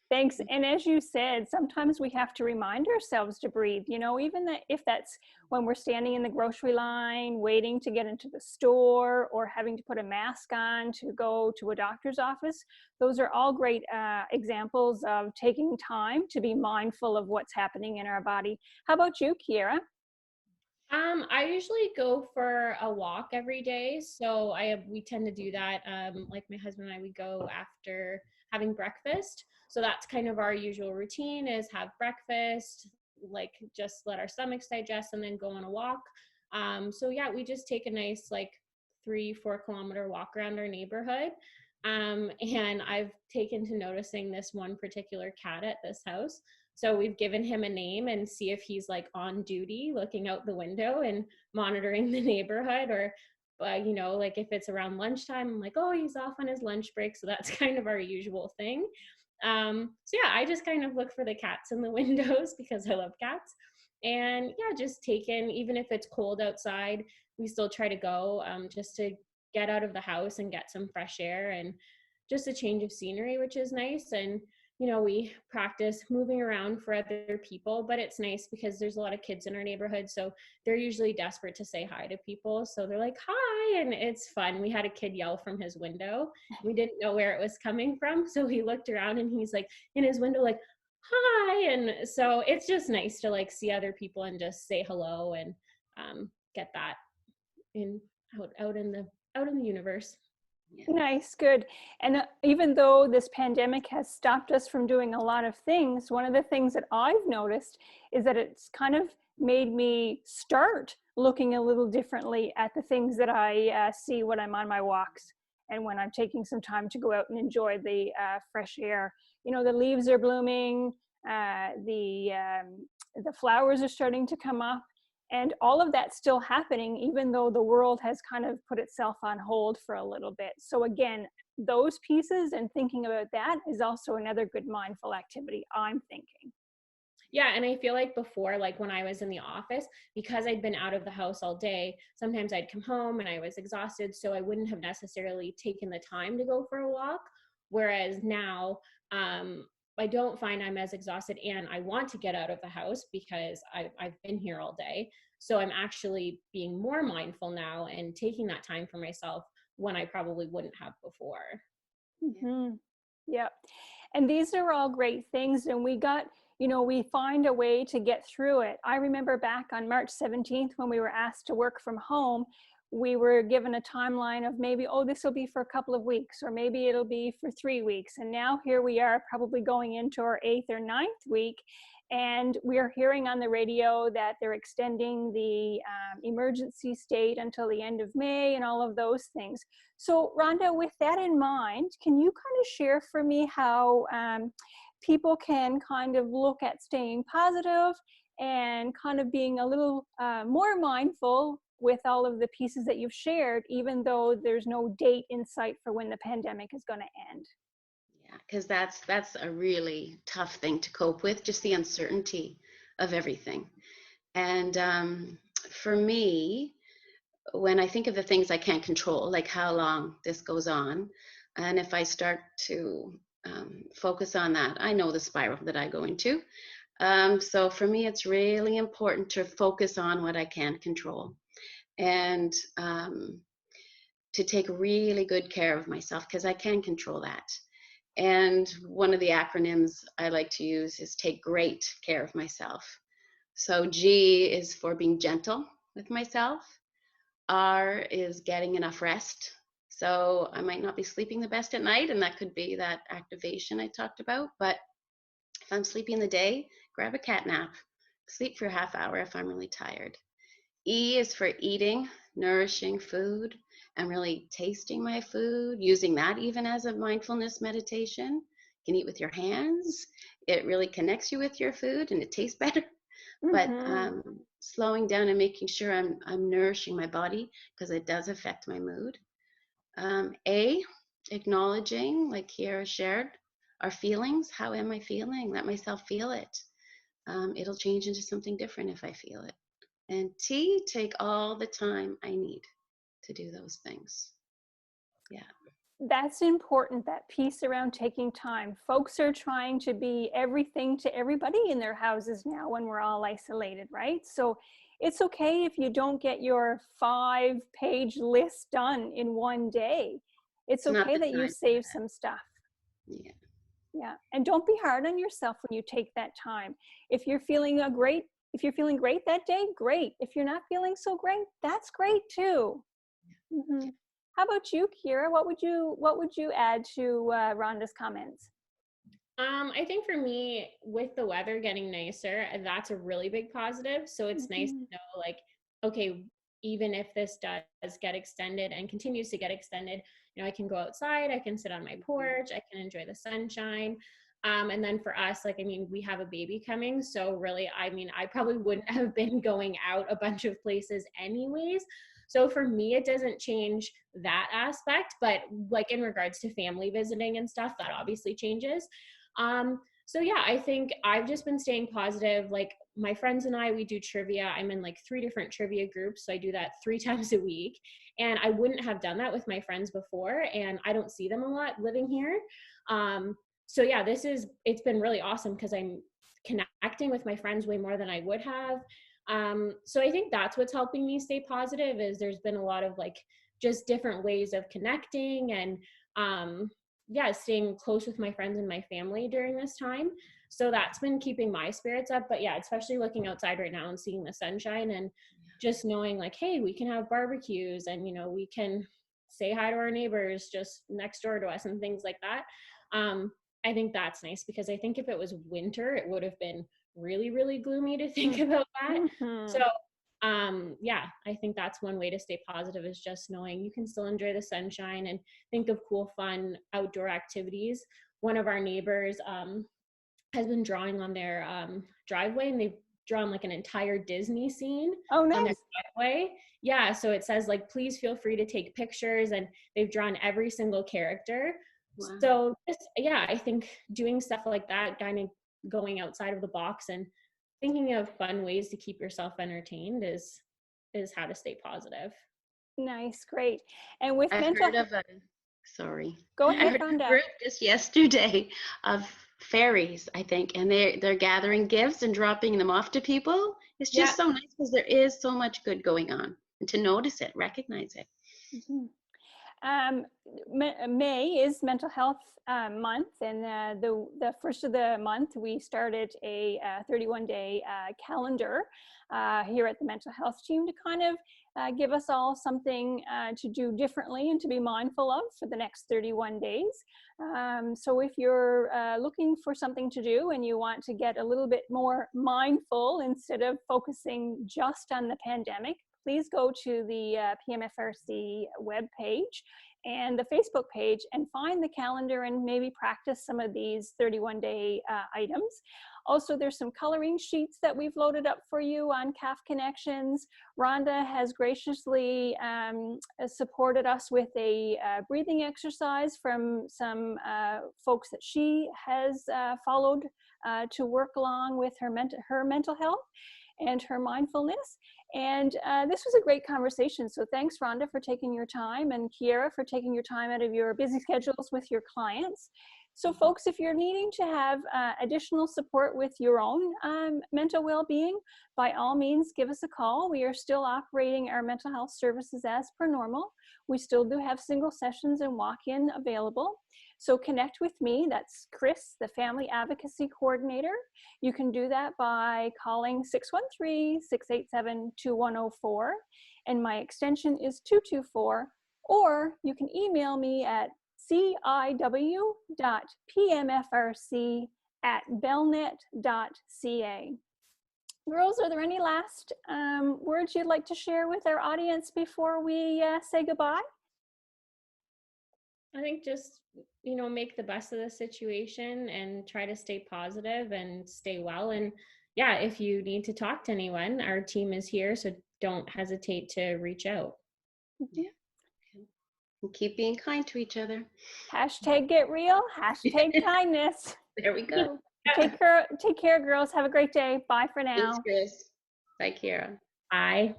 Thanks. And as you said, sometimes we have to remind ourselves to breathe, even that if that's when we're standing in the grocery line, waiting to get into the store, or having to put a mask on to go to a doctor's office. Those are all great examples of taking time to be mindful of what's happening in our body. How about you, Kierra? I usually go for a walk every day. So we tend to do that. Like my husband and I, we go after having breakfast. So that's kind of our usual routine is have breakfast, like just let our stomachs digest and then go on a walk. So yeah, we just take a nice like 3-4 kilometer walk around our neighborhood. And I've taken to noticing this one particular cat at this house. So we've given him a name and see if he's like on duty, looking out the window and monitoring the neighborhood, or, like if it's around lunchtime, I'm like, oh, he's off on his lunch break. So that's kind of our usual thing. So yeah, I just kind of look for the cats in the windows because I love cats. And yeah, just taken, even if it's cold outside, we still try to go just to get out of the house and get some fresh air and just a change of scenery, which is nice. And we practice moving around for other people, but it's nice because there's a lot of kids in our neighborhood. So they're usually desperate to say hi to people. So they're like, hi. And it's fun. We had a kid yell from his window. We didn't know where it was coming from. So he looked around and he's like in his window, like, hi. And so it's just nice to like see other people and just say hello and get that in out in the universe. Yeah. Nice, good. And even though this pandemic has stopped us from doing a lot of things, one of the things that I've noticed is that it's kind of made me start looking a little differently at the things that I see when I'm on my walks and when I'm taking some time to go out and enjoy the fresh air. The leaves are blooming, the flowers are starting to come up. And all of that's still happening, even though the world has kind of put itself on hold for a little bit. So again, those pieces and thinking about that is also another good mindful activity, I'm thinking. Yeah, and I feel like before, like when I was in the office, because I'd been out of the house all day, sometimes I'd come home and I was exhausted, so I wouldn't have necessarily taken the time to go for a walk. Whereas now, I don't find I'm as exhausted and I want to get out of the house because I've been here all day. So I'm actually being more mindful now and taking that time for myself when I probably wouldn't have before. Mm-hmm. Yeah. And these are all great things. And we find a way to get through it. I remember back on March 17th when we were asked to work from home, we were given a timeline of maybe, oh, this will be for a couple of weeks, or maybe it'll be for 3 weeks. And now here we are probably going into our 8th or 9th week. And we are hearing on the radio that they're extending the emergency state until the end of May and all of those things. So Rhonda, with that in mind, can you kind of share for me how people can kind of look at staying positive and kind of being a little more mindful with all of the pieces that you've shared, even though there's no date in sight for when the pandemic is going to end? Yeah, because that's a really tough thing to cope with, just the uncertainty of everything. And for me, when I think of the things I can't control, like how long this goes on, and if I start to focus on that, I know the spiral that I go into. So for me, it's really important to focus on what I can control and to take really good care of myself because I can control that. And one of the acronyms I like to use is take great care of myself. So G is for being gentle with myself. R is getting enough rest. So I might not be sleeping the best at night, and that could be that activation I talked about. But if I'm sleeping in the day, grab a cat nap. Sleep for a half hour if I'm really tired. E is for eating, nourishing food, and really tasting my food, using that even as a mindfulness meditation. You can eat with your hands. It really connects you with your food and it tastes better. But Mm-hmm. slowing down and making sure I'm nourishing my body because it does affect my mood. A, acknowledging, like Kierra shared, our feelings. How am I feeling? Let myself feel it. It'll change into something different if I feel it. And T, take all the time I need to do those things. Yeah. that's important, that piece around taking time. Folks are trying to be everything to everybody in their houses now when we're all isolated, right? So it's okay if you don't get your 5-page list done in one day. It's It's not okay the that you time for save that. some stuff. Yeah. Yeah. And don't be hard on yourself when you take that time. If you're feeling if you're feeling great that day, great. If you're not feeling so great, that's great too. Mm-hmm. How about you, Kierra? What would you add to Rhonda's comments? I think for me, with the weather getting nicer, that's a really big positive. So it's nice to Mm-hmm. know, like, okay, even if this does get extended and continues to get extended, I can go outside, I can sit on my porch, I can enjoy the sunshine. And then for us, like, I mean, we have a baby coming. So really, I mean, I probably wouldn't have been going out a bunch of places anyways. So for me, it doesn't change that aspect. But like in regards to family visiting and stuff, that obviously changes. So yeah, I think I've just been staying positive. Like my friends and I, we do trivia. I'm in like 3 different trivia groups. So I do that 3 times a week. And I wouldn't have done that with my friends before. And I don't see them a lot living here. So yeah, it's been really awesome because I'm connecting with my friends way more than I would have. So I think that's what's helping me stay positive is there's been a lot of like just different ways of connecting and, yeah, staying close with my friends and my family during this time. So that's been keeping my spirits up. But yeah, especially looking outside right now and seeing the sunshine and just knowing like, hey, we can have barbecues and, we can say hi to our neighbors just next door to us and things like that. I think that's nice because I think if it was winter, it would have been really, really gloomy to think about that. So Mm-hmm. yeah, I think that's one way to stay positive is just knowing you can still enjoy the sunshine and think of cool, fun outdoor activities. One of our neighbors has been drawing on their driveway, and they've drawn like an entire Disney scene Oh, on their nice. driveway. Yeah, so it says like, please feel free to take pictures, and they've drawn every single character. Wow. So just, yeah, I think doing stuff like that, kind of going outside of the box and thinking of fun ways to keep yourself entertained is how to stay positive. Nice, great. And with I mental, heard of a, sorry, go I ahead, heard of a Rhonda. group just yesterday of fairies, I think, and they're gathering gifts and dropping them off to people. It's Yeah. just so nice because there is so much good going on, and to notice it, recognize it. Mhm. Um, May is Mental Health Month, and the first of the month we started a 31-day calendar here at the Mental Health Team to kind of give us all something to do differently and to be mindful of for the next 31 days. So if you're looking for something to do and you want to get a little bit more mindful instead of focusing just on the pandemic, please go to the PMFRC webpage and the Facebook page and find the calendar and maybe practice some of these 31-day items. Also, there's some coloring sheets that we've loaded up for you on CAF Connections. Rhonda has graciously supported us with a breathing exercise from some folks that she has followed to work along with her mental health and her mindfulness. And this was a great conversation. So thanks, Rhonda, for taking your time, and Kierra for taking your time out of your busy schedules with your clients. So folks, if you're needing to have additional support with your own mental well-being, by all means, give us a call. We are still operating our mental health services as per normal. We still do have single sessions and walk-in available. So connect with me. That's Chris, the Family Advocacy Coordinator. You can do that by calling 613-687-2104, and my extension is 224, or you can email me at ciw.pmfrc@belnet.ca. Girls, are there any last words you'd like to share with our audience before we say goodbye? I think just, make the best of the situation and try to stay positive and stay well. And yeah, if you need to talk to anyone, our team is here. So don't hesitate to reach out. Yeah. And keep being kind to each other. Hashtag get real, hashtag kindness. There we go. Take care, girls. Have a great day. Bye for Thanks, now. Chris. Bye, Kierra. Bye.